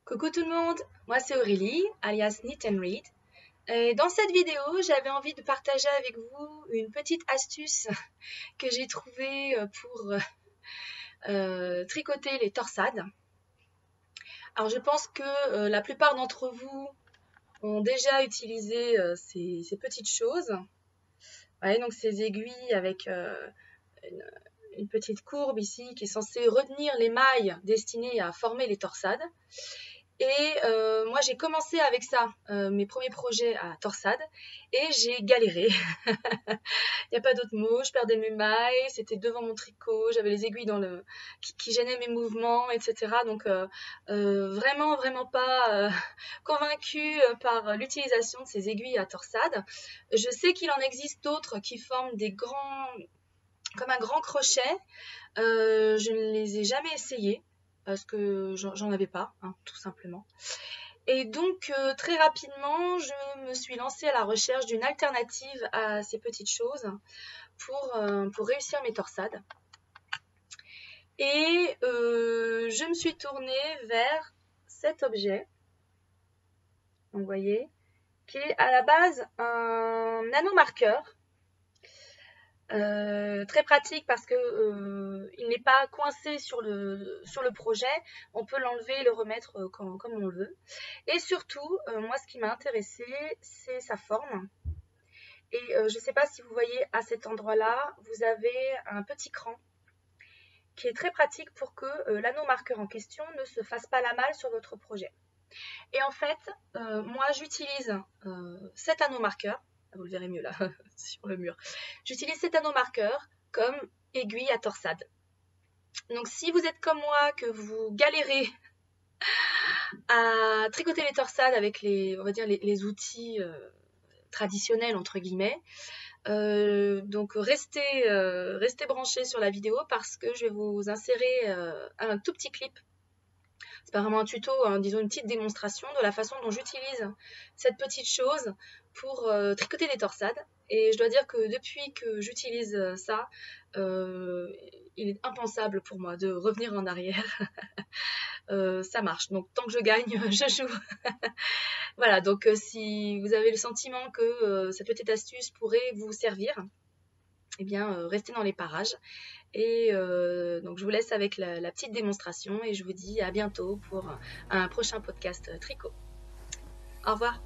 Coucou tout le monde, moi c'est Aurélie, alias Knit and Read. Et dans cette vidéo, j'avais envie de partager avec vous une petite astuce que j'ai trouvée pour tricoter les torsades. Alors je pense que la plupart d'entre vous ont déjà utilisé ces petites choses. Ouais, donc ces aiguilles avec une, une petite courbe ici qui est censée retenir les mailles destinées à former les torsades. Et moi, j'ai commencé avec ça, mes premiers projets à torsade, et j'ai galéré. Il n'y a pas d'autre mot, je perdais mes mailles, c'était devant mon tricot, j'avais les aiguilles qui gênaient mes mouvements, etc. Donc vraiment, vraiment pas convaincue par l'utilisation de ces aiguilles à torsade. Je sais qu'il en existe d'autres qui forment comme un grand crochet. Je ne les ai jamais essayées parce que j'en avais pas, hein, tout simplement. Et donc, très rapidement, je me suis lancée à la recherche d'une alternative à ces petites choses pour réussir mes torsades. Et je me suis tournée vers cet objet, donc vous voyez, qui est à la base un nanomarqueur. Très pratique parce que il n'est pas coincé sur le projet, on peut l'enlever et le remettre comme on veut. Et surtout, moi ce qui m'a intéressée, c'est sa forme. Et je ne sais pas si vous voyez à cet endroit-là, vous avez un petit cran qui est très pratique pour que l'anneau marqueur en question ne se fasse pas la malle sur votre projet. Et en fait, moi j'utilise cet anneau marqueur, vous le verrez mieux là sur le mur, j'utilise cet anneau marqueur comme aiguille à torsade. Donc si vous êtes comme moi, que vous galérez à tricoter les torsades avec on va dire les outils traditionnels entre guillemets, donc restez branchés sur la vidéo parce que je vais vous insérer un tout petit clip. C'est pas vraiment un tuto, hein, disons une petite démonstration de la façon dont j'utilise cette petite chose pour tricoter des torsades. Et je dois dire que depuis que j'utilise ça, il est impensable pour moi de revenir en arrière. Ça marche, donc tant que je gagne, je joue. Voilà, donc si vous avez le sentiment que cette petite astuce pourrait vous servir, eh bien restez dans les parages. Et donc je vous laisse avec la petite démonstration et je vous dis à bientôt pour un prochain podcast tricot. Au revoir.